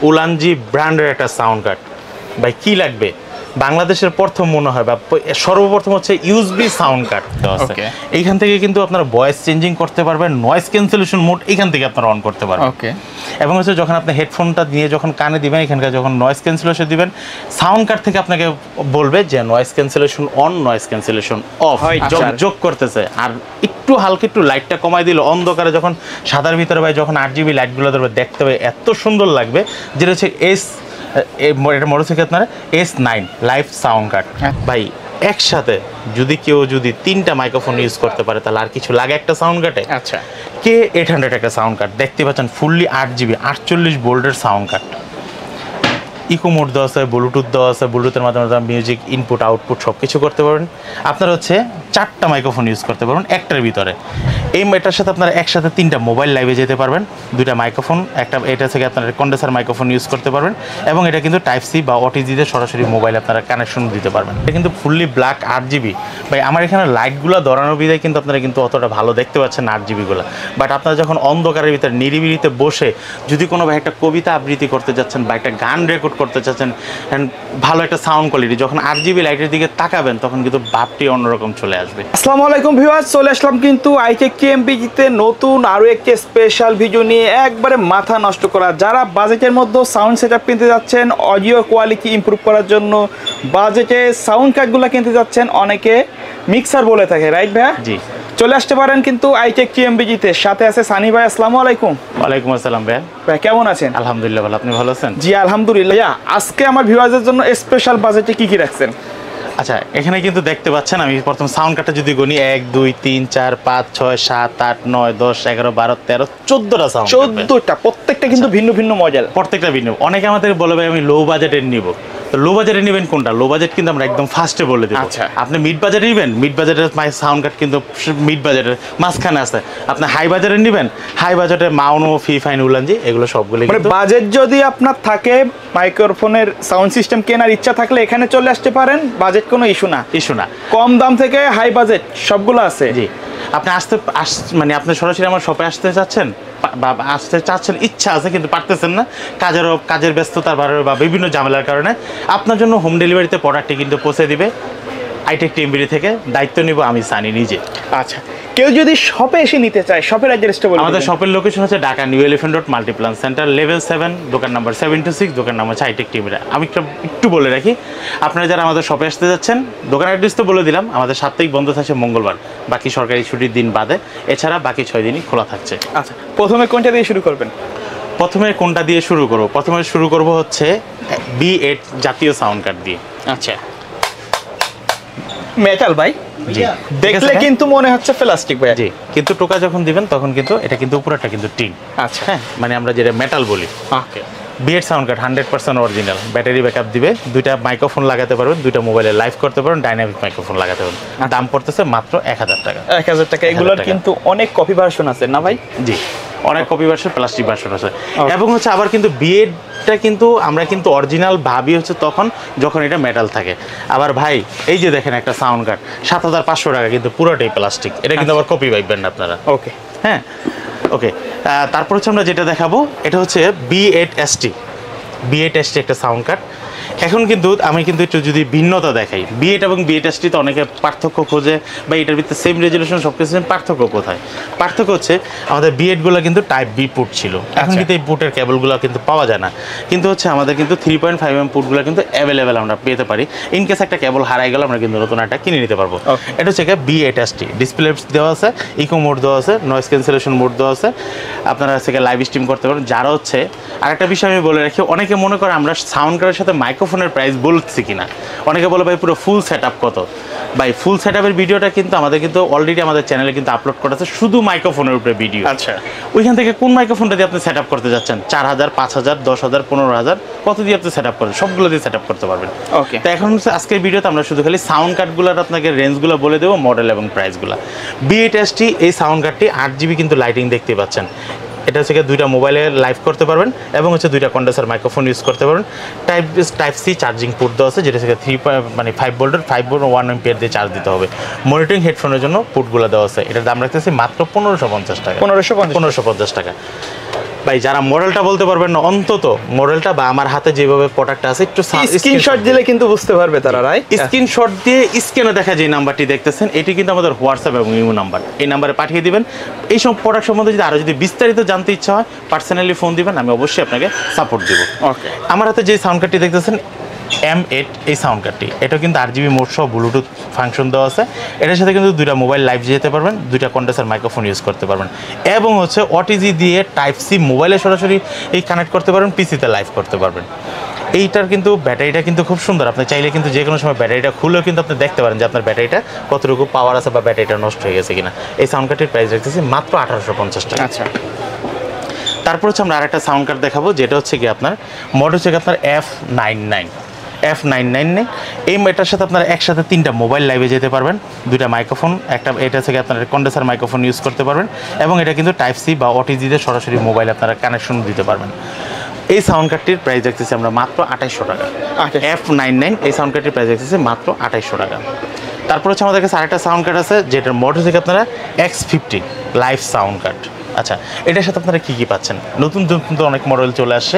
Ulanzi ব্র্যান্ডের একটা sound card. ভাই কি লাগবে? বাংলাদেশের প্রথম মনে হয় বা সর্বপ্রথম হচ্ছে ইউএসবি সাউন্ড কার্ড আছে। এইখান থেকে কিন্তু আপনারা ভয়েস চেঞ্জিং করতে পারবেন, নয়েজ ক্যান্সেলেশন মোড এইখান থেকে আপনারা অন করতে পারবেন। ওকে। এবং হচ্ছে যখন আপনি হেডফোনটা নিয়ে যখন কানে দিবেন, এখানকার যখন নয়েজ ক্যান্সেলেশন দিবেন, সাউন্ড কার্ড থেকে আপনাকে বলবে যে noise cancellation on, noise cancellation of, যোগ করতেছে। আর একটু হালকা একটু লাইটটা কমাই দিল, অন্ধকারে যখন সাদার ভিতরে ভাই যখন 8GB লাইটগুলো ধরবে দেখতে হবে এত সুন্দর লাগবে। যেটা হচ্ছে এটা মডেল থেকে আপনারা S9 লাইভ সাউন্ড কার্ড। ভাই একসাথে কেউ যদি 3টা মাইক্রোফোন ইউজ করতে পারে তাহলে আর কিছু লাগে একটা সাউন্ড কার্ডে? আচ্ছা। K800 একটা সাউন্ড কার্ড দেখতে পাচ্ছেন, ফুললি 8GB 48 ভোল্টের সাউন্ড কার্ড। ইকো মোড দেওয়া আছে, ব্লুটুথ দেওয়া আছে, ব্লুটুথের মাধ্যমে মিউজিক ইনপুট আউটপুট সব কিছু করতে পারবেন। আপনারা হচ্ছে 4টা মাইক্রোফোন ইউজ করতে পারবেন একটার ভিতরে। এটার সাথে আপনারা একসাথে 3টা মোবাইল লাইভে যেতে পারবেন, 2টা মাইক্রোফোন, এটা থেকে আপনারা কন্ডেন্সার মাইক্রোফোন ইউজ করতে পারবেন। এবং এটা কিন্তু টাইপ সি বা ওটিজিতে সরাসরি মোবাইল আপনারা কানেকশন দিতে পারবেন। এটা কিন্তু ফুললি ব্ল্যাক 8GB। ভাই আমার এখানে লাইটগুলো ধরানোর বিধায় কিন্তু আপনারা কিন্তু অতটা ভালো দেখতে পাচ্ছেন 8GBগুলো। বাট আপনারা যখন অন্ধকারের ভিতরে নিরিবিলিতে বসে যদি কোনো ভাই একটা কবিতা আবৃত্তি করতে যাচ্ছেন বা একটা গান রেকর্ড করতে চাচ্ছেন, ভালো একটা সাউন্ড কোয়ালিটি, যখন 8GB লাইটের দিকে তাকাবেন তখন কিন্তু ভাবটি অন্যরকম চলে আসবে। আসসালামু আলাইকুম ভিউয়ার্স, চলে আসলাম কিন্তু আইটেক টিএমবিজিতে নতুন আরও একটি স্পেশাল ভিডিও নিয়ে। একবারে মাথা নষ্ট করা, যারা বাজেটের মধ্যে সাউন্ড সেটআপ কিনতে যাচ্ছেন, অডিও কোয়ালিটি ইমপ্রুভ করার জন্য বাজেটে সাউন্ড কার্ডগুলো কিনতে যাচ্ছেন, অনেকে মিক্সার বলে থাকে, রাইট ভাইয়া? জি, চলে আসতে পারেন কিন্তু আইটেক টিএমবিজিতে। সাথে আছে সানি ভাই। আসসালামু আলাইকুম। ওয়ালাইকুম আসসালাম ভাই। ভাই কেমন আছেন? আলহামদুলিল্লাহ ভালো, আপনি ভালো আছেন? জি আলহামদুলিল্লাহ। আজকে আমার ভিউয়ারদের জন্য স্পেশাল বাজেটে কি কি রাখছেন? আচ্ছা, এখানে কিন্তু দেখতে পাচ্ছেন আমি প্রথম সাউন্ড কার্ডটা যদি গুনি 1 2 3 4 5 6 7 8 9 10 11 12 13 14টা সাউন্ড, 14টা, প্রত্যেকটা কিন্তু ভিন্ন ভিন্ন মডেল, প্রত্যেকটা ভিন্ন। অনেকে আমাদের বলে ভাই আমি লো বাজেটের নিব, তো লো বাজেটে নেবেন কোনটা? লো বাজেট কিন্তু আমরা একদম ফার্স্টে বলে দেব। আচ্ছা, আপনি মিড বাজেটে নেবেন, মিড বাজেটের সাউন্ড কার্ড কিন্তু মিড বাজেটের মাঝখানে আছে। আপনি হাই বাজেটে নেবেন, হাই বাজেটের মাউনো, ফিফাইন, উলানজি এগুলো সবগুলো মানে বাজেট যদি আপনার থাকে, মাইক্রোফোনের সাউন্ড সিস্টেম কেনার ইচ্ছা থাকলে এখানে চলে আসতে পারেন। বাজেট কোনো ইস্যু না। কম দাম থেকে হাই বাজেট সবগুলো আছে। জি, আপনি মানে আপনি সরাসরি আমার শপে আসতে চাচ্ছেন বা আসতে চাচ্ছেন, ইচ্ছা আছে কিন্তু পারতেছেন না, কাজের ব্যস্ততার বা বিভিন্ন ঝামেলার কারণে, আপনার জন্য হোম ডেলিভারিতে প্রোডাক্টটি কিন্তু পৌঁছে দিবে আইটেক টিএমবিডি থেকে। দায়িত্ব নিব আমি সানি নিজে। আচ্ছা, কেউ যদি শপে এসে নিতে চায়, শপের অ্যাড্রেসটা বলুন। আমাদের শপের লোকেশন হচ্ছে Dhaka new elephant road, Multiplan centre, level 7, দোকান নাম্বার 726, দোকান নাম্বার হচ্ছে আইটেক টিএমবিডি। আমি একটু বলে রাখি, আপনারা যারা আমাদের শপে আসতে যাচ্ছেন, দোকান অ্যাড্রেস তো বলে দিলাম, আমাদের সাপ্তাহিক বন্ধ থাকছে মঙ্গলবার, বাকি সরকারি ছুটির দিন বাদে, এছাড়া বাকি 6 দিনই খোলা থাকছে। আচ্ছা, প্রথমে কোনটা দিয়ে শুরু করবেন? প্রথমে কোনটা দিয়ে শুরু করব? প্রথমে শুরু করব হচ্ছে B8 জাতীয় সাউন্ড কার্ড দিয়ে। আচ্ছা, মেটাল ভাই, জি, দেখলে কিন্তু মনে হচ্ছে প্লাস্টিক ভাই। জি, কিন্তু টোকা যখন দিবেন তখন কিন্তু এটা কিন্তু উপরেটা কিন্তু টিন। আচ্ছা, হ্যাঁ, মানে আমরা যেটা মেটাল বলি। ওকে। B8 sound card 100% original, battery backup দিবে, 2টা মাইক্রোফোন লাগাতে পারবেন, 2টা মোবাইলে লাইভ করতে পারবেন, ডাইনামিক মাইক্রোফোন লাগাতে পারবেন। দাম পড়তেছে মাত্র 1000 টাকা। 1000 টাকা। এগুলোর কিন্তু অনেক কপি ভার্সন আছে না ভাই? জি, অনেক কপি ভার্সন, প্লাস্টিক ভার্সন আছে। এবং হচ্ছে আবার কিন্তু B8টা কিন্তু আমরা কিন্তু অরিজিনাল ভাবি হচ্ছে তখন যখন এটা মেটাল থাকে। আবার ভাই এই যে দেখেন একটা সাউন্ড কার্ড 7500 টাকা, কিন্তু পুরোটাই প্লাস্টিক। এটা কিন্তু আবার কপি পাইবেন না আপনারা। ওকে, হ্যাঁ, ওকে। তারপর হচ্ছে আমরা যেটা দেখাবো, এটা হচ্ছে B8ST একটা সাউন্ড কার্ড। এখন কিন্তু আমি কিন্তু একটু যদি ভিন্নতা দেখাই, B8 এবং B8ST তো অনেকে পার্থক্য খোঁজে বা এটার ভিতরে সেম রেজলিউশন সব কিছু, পার্থক্য কোথায়? পার্থক্য হচ্ছে আমাদের B8গুলো কিন্তু টাইপ বি পুট ছিল, এখন কিন্তু এই পুটের কেবলগুলো কিন্তু পাওয়া যায় না। কিন্তু হচ্ছে আমাদের কিন্তু 3.5mm পুটগুলো কিন্তু অ্যাভেলেবেল আমরা পেতে পারি। ইনকেস একটা কেবল হারাই গেল আমরা কিন্তু নতুন একটা কিনে নিতে পারবো। এটা হচ্ছে B8ST, ডিসপ্লে দেওয়া আছে, ইকো মোড দেওয়া আছে, নয়েজ ক্যান্সেলেশন মোড দেওয়া আছে, আপনারা সেখানে লাইভ স্ট্রিম করতে পারেন। যারা হচ্ছে আরেকটা বিষয় আমি বলে রাখি, অনেকে মনে করে আমরা সাউন্ড কার্ডের সাথে মাইক্রোফোনের প্রাইস বলছি কিনা, অনেকে বলে ভাই পুরো ফুল সেটআপ কত। ভাই ফুল সেটআপের ভিডিওটা কিন্তু আমাদের কিন্তু অলরেডি আমাদের চ্যানেলে কিন্তু আপলোড করা আছে, শুধু মাইক্রোফোনের উপরে ভিডিও। আচ্ছা, ওইখান থেকে কোন মাইক্রোফোনটা দিয়ে আপনি সেটআপ করতে যাচ্ছেন, 4000, 5000, 10000, 15000, কত দিয়ে আপনি সেটআপ করেন, সবগুলো দিয়ে সেটআপ করতে পারবেন। ওকে, তো এখন হচ্ছে আজকের ভিডিওতে আমরা শুধু খালি সাউন্ড কার্ডগুলোর আপনাকে রেঞ্জগুলো বলে দেবো, মডেল এবং প্রাইসগুলো। B8ST এই সাউন্ড কার্ডটি 8GB কিন্তু লাইটিং দেখতে পাচ্ছেন। এটা হচ্ছে 2টা মোবাইলে লাইভ করতে পারবেন এবং হচ্ছে 2টা কন্ডেন্সার মাইক্রোফোন ইউজ করতে পারবেন। টাইপ সি চার্জিং পোর্ট দেওয়া আছে, যেটা থেকে 5 ভোল্টের 1 এম্পিয়ার দিয়ে চার্জ দিতে হবে। মনিটরিং হেডফোনের জন্য পোর্টগুলো দেওয়া আছে। এটার দাম রাখতেছি মাত্র 1550 টাকা। 1550 টাকা। ভাই যারা মডেলটা বলতে পারবেন না, অন্তত মডেলটা বা আমার হাতে যেভাবে প্রোডাক্টটা আছে একটু স্ক্রিনশট দিলে কিন্তু বুঝতে পারবে তারা, রাইট? স্ক্রিনশট দিয়ে স্ক্রিনে দেখা যে নাম্বারটি দেখতেছেন এটি কিন্তু আমাদের হোয়াটসঅ্যাপ এবং ইমো নাম্বার, এই নাম্বারে পাঠিয়ে দিবেন। এই সব প্রোডাক্ট সম্বন্ধে যদি আরও যদি বিস্তারিত জানতে ইচ্ছা হয় পার্সোনালি ফোন দিবেন, আমি অবশ্যই আপনাকে সাপোর্ট দেবো। ওকে, আমার হাতে যে সাউন্ড কার্ডটি দেখতেছেন M8 এই সাউন্ড কার্ডটি, এটা কিন্তু 8GB মোড সহ ব্লুটুথ ফাংশন দেওয়া আছে। এটার সাথে কিন্তু দুইটা মোবাইল লাইভ যেতে পারবেন, দুইটা কন্ডেন্সার মাইক্রোফোন ইউজ করতে পারবেন, এবং হচ্ছে OTG দিয়ে টাইপ সি মোবাইলে সরাসরি এই কানেক্ট করতে পারবেন, পিসিতে লাইভ করতে পারবেন। এইটার কিন্তু ব্যাটারিটা কিন্তু খুব সুন্দর, আপনি চাইলে কিন্তু যে কোনো সময় ব্যাটারিটা খুলেও কিন্তু আপনি দেখতে পারেন যে আপনার ব্যাটারিটা কতটুকু পাওয়ার আছে বা ব্যাটারিটা নষ্ট হয়ে গেছে কিনা। এই সাউন্ড কার্ডটির প্রাইস রাখতেছি মাত্র 1850 টাকা। আচ্ছা, তারপর হচ্ছে আমরা আরেকটা সাউন্ড কার্ড দেখাবো, যেটা হচ্ছে কি আপনার মডেল হচ্ছে কি আপনার F999 এই এটার সাথে আপনারা একসাথে 3টা মোবাইল লাইভে যেতে পারবেন, 2টা মাইক্রোফোন, একটা এটা থেকে আপনারা কন্ডেন্সার মাইক্রোফোন ইউজ করতে পারবেন, এবং এটা কিন্তু টাইপ সি বা OTG দিয়ে সরাসরি মোবাইল আপনারা কানেকশন দিতে পারবেন। এই সাউন্ড কার্ডটির প্রাইস দেখতেছি আমরা মাত্র 2800 টাকা। F99 এই সাউন্ড কার্ডটির প্রাইস দেখতেছি মাত্র 2800 টাকা। তারপর হচ্ছে আমাদের কাছে আরেকটা সাউন্ড কার্ড আছে, যেটার মডেল থেকে আপনারা X50 লাইভ সাউন্ড কার্ড। আচ্ছা, এটার সাথে আপনারা কী কী পাচ্ছেন? নতুন তো অনেক মডেল চলে আসছে।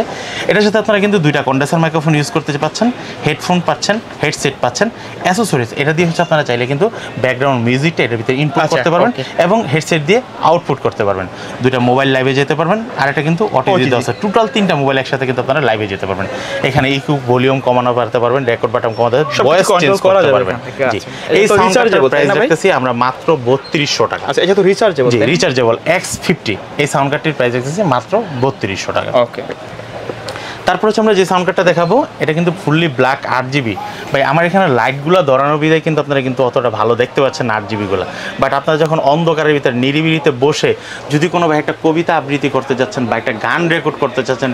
এটার সাথে আপনারা কিন্তু 2টা কন্ডেন্সার মাইক্রোফোন ইউজ করতে পাচ্ছেন, হেডফোন পাচ্ছেন, হেডসেট পাচ্ছেন, অ্যাসেসরিজ এটা দিয়ে হচ্ছে আপনারা চাইলে কিন্তু ব্যাকগ্রাউন্ড মিউজিকটা এটার ভিতরে ইনপুট করতে পারবেন, এবং হেডসেট দিয়ে আউটপুট করতে পারবেন। 2টা মোবাইল লাইভে যেতে পারবেন, আর এটা কিন্তু OTG দেওয়া আছে। টোটাল 3টা মোবাইল একসাথে কিন্তু আপনারা লাইভে যেতে পারবেন। এখানে ইকু ভলিউম কমানো পারতে পারবেন, রেকর্ড বাটন কমাতে পারবেন, ভয়েস চেঞ্জ করতে পারবেন। জি, এই সাউন্ড কার্ডের প্রাইস রাখতেছি আমরা মাত্র 3200 টাকা। আচ্ছা, এটা তো রিচার্জেবল? জি, রিচার্জেবল X50 এই সাউন্ড কার্ডটির প্রাইস রাখতেছি মাত্র 3200 টাকা। ওকে, তারপর হচ্ছে আমরা যে সাউন্ড কার্ডটা দেখাবো এটা কিন্তু ফুললি ব্ল্যাক 8GB। ভাই আমার এখানে লাইটগুলো ধরানো বিধায় কিন্তু আপনারা কিন্তু অতটা ভালো দেখতে পাচ্ছেন না 8GBগুলো, বাট আপনারা যখন অন্ধকারের ভিতরে নিরিবিলিতে বসে যদি কোনো ভাই একটা কবিতা আবৃত্তি করতে যাচ্ছেন বা একটা গান রেকর্ড করতে চাচ্ছেন,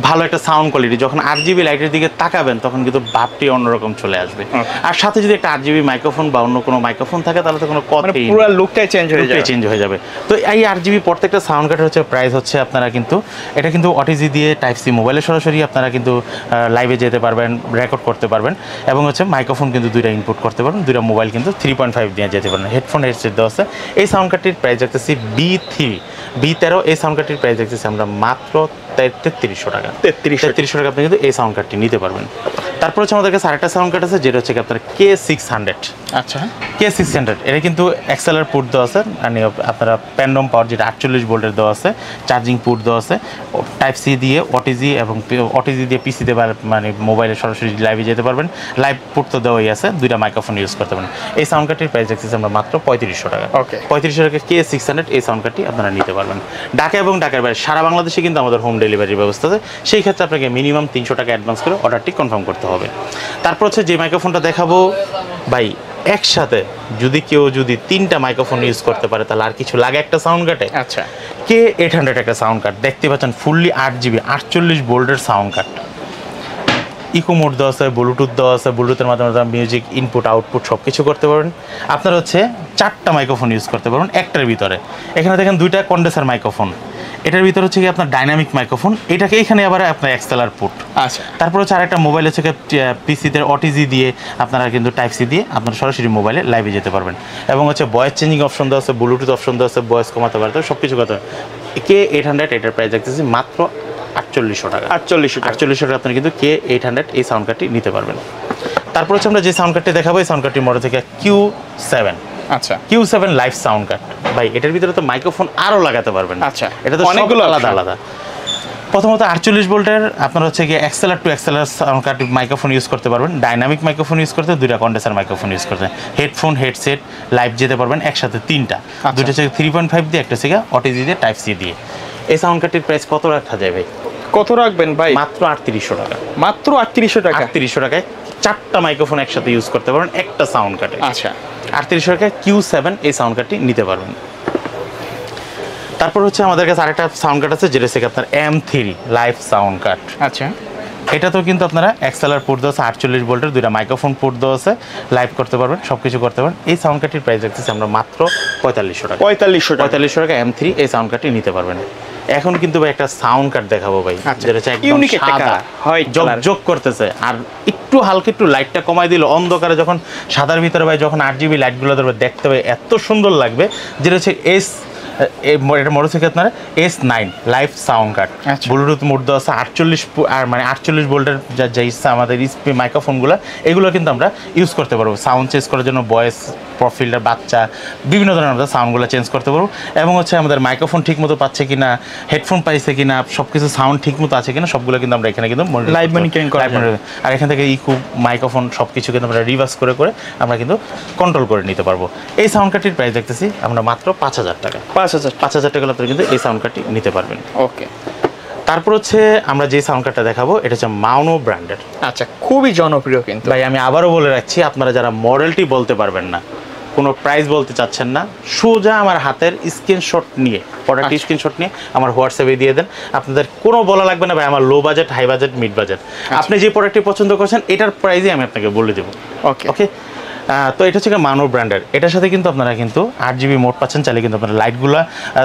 ভালো একটা সাউন্ড কোয়ালিটি, যখন 8GB লাইটের দিকে তাকাবেন তখন কিন্তু ভাবটি অন্যরকম চলে আসবে। আর সাথে যদি একটা 8GB মাইক্রোফোন বা অন্য কোনো মাইক্রোফোন থাকে তাহলে তো কোনো কথাই পুরো লুকটাই চেঞ্জ হয়ে যাবে। তো এই 8GB প্রত্যেকটা সাউন্ড কার্ডের হচ্ছে প্রাইস হচ্ছে আপনারা কিন্তু এটা কিন্তু OTG দিয়ে টাইপ সি মোবাইলে সরাসরি আপনারা কিন্তু লাইভে যেতে পারবেন, রেকর্ড করতে পারবেন, এবং হচ্ছে মাইক্রোফোন কিন্তু 2টা ইনপুট করতে পারবেন, 2টা মোবাইল কিন্তু 3.5 দিয়ে যেতে পারবেন, হেডফোন হেডসেট দেওয়া আছে। এই সাউন্ড কার্ডটির প্রাইস দেখতেছি B13 এই সাউন্ড কার্ডটির প্রাইস দেখতেছি আমরা মাত্র 3300 টাকা। 3300 টাকা আপনি কিন্তু এই সাউন্ড কার্ডটি নিতে পারবেন। তারপর হচ্ছে আমাদের কাছে আরেকটা সাউন্ড কার্ড আছে, যেটা হচ্ছে কি আপনার K600। আচ্ছা, K600 এটা কিন্তু এক্সএলআর পোর্ট দেওয়া আছে, মানে আপনারা প্যান্ডম পাওয়ার যেটা 48 ভোল্টের দেওয়া আছে, চার্জিং পোর্ট দেওয়া আছে, টাইপ সি দিয়ে OTG এবং OTG দিয়ে পিসিতে মানে মোবাইলে সরাসরি লাইভে যেতে পারবেন, লাইভ পোর্ট তো দেওয়াই আছে, 2টা মাইক্রোফোন ইউজ করতে পারেন। এই সাউন্ড কার্ডটির প্রাইস দেখতেছি আমরা মাত্র 3500 টাকা। ওকে, 3500 টাকা K600 এই সাউন্ড কার্ডটি আপনারা নিতে পারবেন। ঢাকা এবং ঢাকার বাইরে সারা বাংলাদেশে কিন্তু আমাদের হোম ডেলিভারির ব্যবস্থা আছে, সেই ক্ষেত্রে আপনাকে মিনিমাম 300 টাকা অ্যাডভান্স করে অর্ডারটি কনফার্ম করতে হবে। তারপর হচ্ছে যে মাইক্রোফোনটা দেখাবো ভাই, একসাথে কেউ যদি 3টা মাইক্রোফোন ইউজ করতে পারে তাহলে আর কিছু লাগে একটা সাউন্ড কার্ডে। আচ্ছা, K800 একটা সাউন্ড কার্ড দেখতে পাচ্ছেন, ফুললি 8GB 48 ভোল্টের সাউন্ড কার্ড, ইকো মোড দেওয়া আছে, ব্লুটুথ দেওয়া আছে, ব্লুটুথের মাধ্যমে মিউজিক ইনপুট আউটপুট সব কিছু করতে পারবেন। আপনারা হচ্ছে 4টা মাইক্রোফোন ইউজ করতে পারবেন একটার ভিতরে। এখানে দেখেন 2টা কন্ডেন্সার মাইক্রোফোন, এটার ভিতরে হচ্ছে কি আপনার ডাইনামিক মাইক্রোফোন, এটাকে এখানে আবার আপনার এক্সএলআর পোর্ট। আচ্ছা, তারপর হচ্ছে আরেকটা মোবাইল হচ্ছে পিসিতে OTG দিয়ে আপনারা কিন্তু টাইপ সি দিয়ে আপনারা সরাসরি মোবাইলে লাইভে যেতে পারবেন, এবং হচ্ছে ভয়েস চেঞ্জিং অপশন দেওয়া আছে, ব্লুটুথ অপশন দেওয়া আছে, ভয়েস কমাতে পারতে সব কিছু করতে। K800 এটার প্রাইস দেখতেছি মাত্র 4800 টাকা। 4800 টাকা আপনি কিন্তু K800 এই সাউন্ড কার্ডটি নিতে পারবেন। তারপর হচ্ছে আমরা যে সাউন্ড কার্ডটি দেখাবো এই সাউন্ড কার্ডটির মডেল থেকে Q7। আচ্ছা, Q7 লাইভ সাউন্ড কার্ড। ভাই এটার ভিতরে তো মাইক্রোফোন আরও লাগাতে পারবেন। আচ্ছা, এটা তো অনেকগুলো আলাদা। প্রথমত 48 ভোল্টের আপনারা হচ্ছে গিয়ে XLR to XLR sound card microphone use করতে পারবেন, ডাইনামিক মাইক্রোফোন ইউজ করতে 2টা কন্ডেন্সার মাইক্রোফোন ইউজ করতে, হেডফোন হেডসেট লাইভ যেতে পারবেন একসাথে 3টা, 2টা হচ্ছে 3.5 দিয়ে, একটা হচ্ছে OTG দিয়ে টাইপ সি দিয়ে। এই সাউন্ড কার্ডটির প্রাইস কত রাখা যায় ভাই? কত রাখবেন ভাই? মাত্র 3800 টাকা। মাত্র 3800 টাকা? 3800 টাকায় 4টা মাইক্রোফোন একসাথে ইউজ করতে পারবেন একটা সাউন্ড কার্ডে। আচ্ছা, 3800 টাকায় Q7 এই সাউন্ড কার্ডটি নিতে পারবেন। তারপর হচ্ছে আমাদের কাছে আরেকটা সাউন্ড কার্ড আছে, যেটা হচ্ছে আপনার M3 লাইভ সাউন্ড কার্ড। আচ্ছা, এটাতেও কিন্তু আপনারা এক্সএলআর পোর্ট দেওয়া আছে, 48 ভোল্টের, 2টা মাইক্রোফোন পোর্ট দেওয়া আছে, লাইভ করতে পারবেন, সব কিছু করতে পারবেন। এই সাউন্ড কার্ডটির প্রাইস রাখতেছি আমরা মাত্র 4500 টাকা। 4500 টাকা M3 এই সাউন্ড কার্ডটি নিতে পারবেন। এখন কিন্তু ভাই একটা সাউন্ড কার্ড দেখাবো ভাই, যেটা হচ্ছে একদম সাদা, জকজক করতেছে, আর একটু হালকা একটু লাইটটা কমাই দিল, অন্ধকারে যখন সাদার ভিতরে ভাই যখন 8GB লাইটগুলো ধরবে দেখতে হবে এত সুন্দর লাগবে, যেটা হচ্ছে এটা মডেল থেকে আপনার S9 লাইভ সাউন্ড কার্ড, আচ্ছা। ব্লুটুথ মোড দেওয়া আছে 48 ভোল্টের যা ইচ্ছা আমাদের মাইক্রোফোনগুলো, এগুলো কিন্তু আমরা ইউজ করতে পারবো সাউন্ড চেঞ্জ করার জন্য, ভয়েস প্রোফাইলটার বাচ্চা বিভিন্ন ধরনের আমরা সাউন্ডগুলো চেঞ্জ করতে পারবো। এবং হচ্ছে আমাদের মাইক্রোফোন ঠিক মতো পাচ্ছে কিনা, হেডফোন পাইছে কিনা, সব কিছু সাউন্ড ঠিক মতো আছে কিনা, সবগুলো কিন্তু আমরা এখানে কিন্তু লাইভ মনিটরিং করা যায়। আর এখান থেকে ইকো মাইক্রোফোন সব কিছু কিন্তু আমরা রিভার্স করে আমরা কিন্তু কন্ট্রোল করে নিতে পারবো। এই সাউন্ড কার্ডটির প্রাইস দেখতেছি আমরা মাত্র 5,000 টাকা। 5,000 টাকা আপনারা কিন্তু এই সাউন্ড কার্ডটি নিতে পারবেন। ওকে। তারপর হচ্ছে আমরা যে সাউন্ড কার্ডটা দেখাবো এটা হচ্ছে মাউনো ব্র্যান্ডের। আচ্ছা, খুবই জনপ্রিয় কিন্তু ভাই আমি আবারও বলে রাখছি, আপনারা যারা মডেলটি বলতে পারবেন না, কোনো প্রাইস বলতে চাচ্ছেন না, সোজা আমার হাতের স্ক্রিনশট নিয়ে, প্রোডাক্ট স্ক্রিনশট নিয়ে আমার হোয়াটসঅ্যাপে দিয়ে দেন। আপনাদের কোনো বলা লাগবে না ভাই আমার low budget, high budget, mid budget, আপনি যে প্রোডাক্টটি পছন্দ করছেন এটার প্রাইসই আমি আপনাকে বলে দেবো। ওকে ওকে। তো এটা হচ্ছে মানো ব্র্যান্ডের। এটার সাথে কিন্তু আপনারা কিন্তু 8GB মোড পাচ্ছেন। চাইলে কিন্তু আপনার লাইটগুলো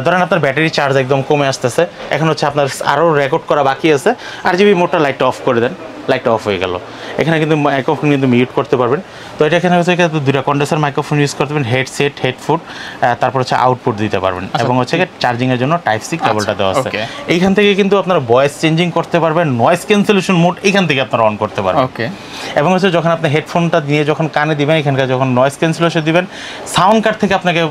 ধরেন আপনার ব্যাটারি চার্জ একদম কমে আসতেছে, এখন হচ্ছে আপনার আরও রেকর্ড করা বাকি আছে, 8GB মোডটা লাইটটা অফ করে দেন, লাইটটা অফ হয়ে গেল। এখানে কিন্তু মাইক্রোফোন কিন্তু মিউট করতে পারবেন। তো এটা এখানে হচ্ছে দুটা কন্ডেন্সার মাইক্রোফোন ইউজ করতে পারবেন, হেডসেট, হেডফোন, তারপর হচ্ছে আউটপুট দিতে পারবেন। এবং হচ্ছে চার্জিংয়ের জন্য টাইপ সি কেবলটা দেওয়া আছে। এইখান থেকে কিন্তু আপনারা ভয়েস চেঞ্জিং করতে পারবেন, নয়েজ ক্যান্সেলেশন মোড এখান থেকে আপনারা অন করতে পারবেন। ওকে। এবং হচ্ছে যখন আপনি হেডফোনটা নিয়ে যখন কানে দিবেন, এখানকার যখন নয়েজ ক্যান্সেলেশন দিবেন, সাউন্ড কার্ড থেকে আপনাকে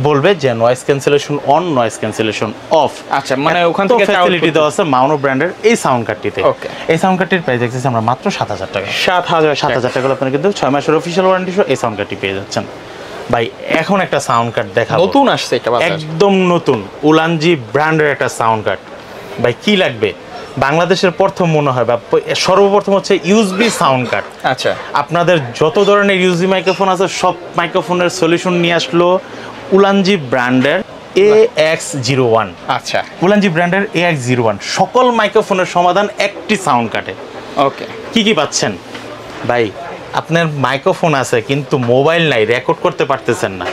বলবে যে noise cancellation on, noise cancellation of. আচ্ছা, মানে ওখান থেকে ফ্যাসিলিটি দেওয়া আছে মাউনো ব্র্যান্ডের এই সাউন্ড কার্ডটিতে। ওকে। এই সাউন্ড কার্ডটির প্রাইস দেখতেছি আমরা মাত্র 7,000 টাকা। 7,000 টাকা আপনারা কিন্তু 6 মাসের অফিশিয়াল ওয়ারেন্টি সহ এই সাউন্ড কার্ডটি পেয়ে যাচ্ছেন। ভাই এখন একটা সাউন্ড কার্ড দেখাবো, নতুন আসছে এটা বাজারে, একদম নতুন উলানজি ব্র্যান্ডের একটা সাউন্ড কার্ড। ভাই কি লাগবে, বাংলাদেশের প্রথম মনে হয় বা সর্বপ্রথম হচ্ছে ইউএসবি সাউন্ড কার্ড। আচ্ছা, আপনাদের যত ধরনের ইউএসবি মাইক্রোফোন আছে সব মাইক্রোফোনের সলিউশন নিয়ে আসলো উলানজি ব্র্যান্ডের AX01। আচ্ছা, উলানজি ব্র্যান্ডের AX01 সকল মাইক্রোফোনের সমাধান একটি সাউন্ড কার্ডে। ওকে। কি পাচ্ছেন ভাই, আপনার মাইক্রোফোন আছে কিন্তু মোবাইল নাই, রেকর্ড করতে পারতেছেন না,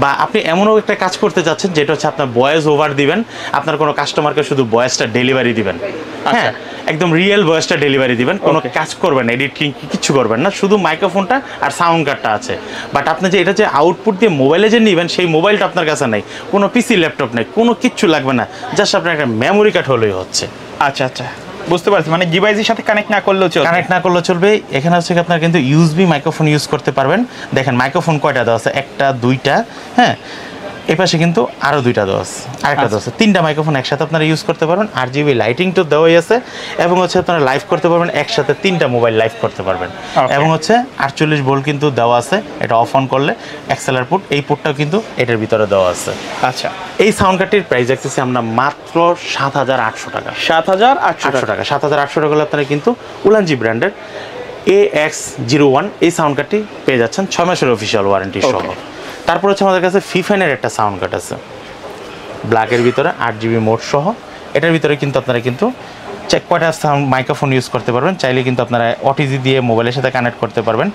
বা আপনি এমনও একটা কাজ করতে যাচ্ছেন যেটা হচ্ছে আপনার ভয়েস ওভার দিবেন, আপনার কোনো কাস্টমারকে শুধু ভয়েসটা ডেলিভারি দিবেন, হ্যাঁ একদম রিয়েল ভয়েসটা ডেলিভারি দিবেন, কোনো কাজ করবেন না, এডিটিং কিছু করবেন না, শুধু মাইক্রোফোনটা আর সাউন্ড কার্ডটা আছে। বাট আপনি যে এটা যে আউটপুট দিয়ে মোবাইলে যে নেবেন সেই মোবাইলটা আপনার কাছে নাই, কোনো পিসি ল্যাপটপ নেই, কোনো কিচ্ছু লাগবে না, জাস্ট আপনার একটা মেমোরি কার্ড হলেই হচ্ছে। আচ্ছা আচ্ছা, বুঝতে পারছি, মানে ডিভাইসের সাথে কানেক্ট না করলেও চলবে। এখানে হচ্ছে আপনার কিন্তু ইউএসবি মাইক্রোফোন ইউজ করতে পারবেন। দেখেন মাইক্রোফোন কয়টা দেওয়া আছে, একটা দুইটা, হ্যাঁ এই পাশে কিন্তু আরও দুইটা দেওয়া আছে, আরেকটা দেওয়া আছে, 3টা মাইক্রোফোন একসাথে আপনারা ইউজ করতে পারবেন। 8GB লাইটিং তো দেওয়াই আছে, এবং হচ্ছে আপনারা লাইভ করতে পারবেন, একসাথে 3টা মোবাইল লাইভ করতে পারবেন। এবং হচ্ছে 48 ভোল্ট কিন্তু দেওয়া আছে, এটা অফ অন করলে এক্সেলার পুট, এই পুটটাও কিন্তু এটার ভিতরে দেওয়া আছে। আচ্ছা, এই সাউন্ড কার্ডটির প্রাইস দেখতেছি আমরা মাত্র 7,800 টাকা। 7,800 টাকা 7,800 টাকা হলে আপনারা কিন্তু উলানজি ব্র্যান্ডের AX01 এই সাউন্ড কার্ডটি পেয়ে যাচ্ছেন 6 মাসের অফিসিয়াল ওয়ারেন্টি সহ। তারপর হচ্ছে আমাদের কাছে ফিফাইনের একটা সাউন্ড কার্ড আছে ব্ল্যাকের ভিতরে, 8GB মোড সহ। এটার ভিতরে কিন্তু আপনারা কিন্তু কয়টা সাউন্ড মাইক্রোফোন ইউজ করতে পারবেন, চাইলে কিন্তু আপনারা OTG দিয়ে মোবাইলের সাথে কানেক্ট করতে পারবেন।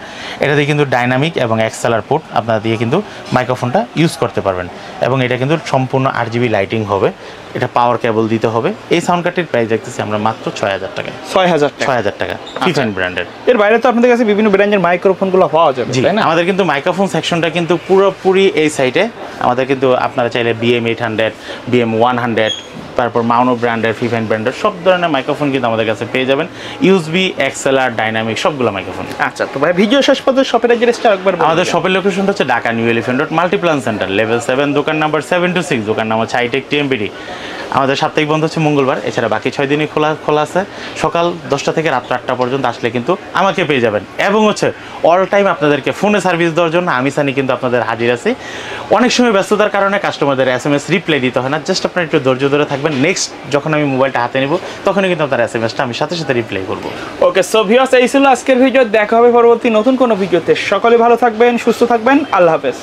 এটা দিয়ে কিন্তু ডাইনামিক এবং এক্সেলার পোর্ট আপনারা দিয়ে কিন্তু মাইক্রোফোনটা ইউজ করতে পারবেন, এবং এটা কিন্তু সম্পূর্ণ 8GB লাইটিং হবে, এটা পাওয়ার কেবল দিতে হবে। এই সাউন্ড কার্ডটির প্রাইস দেখতেছি আমরা মাত্র 6,000 টাকা। 6,000 টাকা ফিফাইন ব্র্যান্ডের। এর বাইরে তো আপনাদের কাছে বিভিন্ন ব্র্যান্ডের মাইক্রোফোনগুলো পাওয়া যাবে, তাই না? আমাদের কিন্তু মাইক্রোফোন সেকশনটা কিন্তু পুরোপুরি এই সাইটে। আমাদের কিন্তু আপনারা চাইলে BM800, BM100, তারপর মাউনো ব্র্যান্ডের, ফিফাইন ব্র্যান্ডের সব ধরনের মাইক্রোফোন কিন্তু আমাদের কাছে পেয়ে যাবেন, ইউএসবি, এক্সএলআর, ডাইনামিক সবগুলো মাইক্রোফোন। আচ্ছা, তো ভাই ভিডিও শেষ পর্যন্ত শপের অ্যাড্রেসটা একবার বলুন। আমাদের শপের লোকেশনটা হচ্ছে Dhaka new elephant road, Multiplan centre, level 7, দোকান নাম্বার 726, দোকান নাম হচ্ছে হাইটেক TMPD। আমাদের সাপ্তাহিক বন্ধ হচ্ছে মঙ্গলবার, এছাড়া বাকি 6 দিনই খোলা আছে, সকাল 10টা থেকে রাত 8টা পর্যন্ত আসলে কিন্তু আমাকে পেয়ে যাবেন। এবং হচ্ছে অল টাইম আপনাদেরকে ফোনে সার্ভিস দেওয়ার জন্য আমি সানি কিন্তু আপনাদের হাজির আছি। অনেক সময় ব্যস্ততার কারণে কাস্টমারদের SMS রিপ্লাই দিতে হয় না, জাস্ট আপনারা একটু ধৈর্য ধরে থাকবেন, নেক্সট যখন আমি মোবাইলটা হাতে নেব তখনই কিন্তু আপনার SMS-টা আমি সাথে সাথে রিপ্লাই করবো। ওকে, সো ভিউয়ার্স, এই ছিল আজকের ভিডিও, দেখা হবে পরবর্তী নতুন কোনো ভিডিওতে। সকলে ভালো থাকবেন, সুস্থ থাকবেন, আল্লাহ হাফেজ।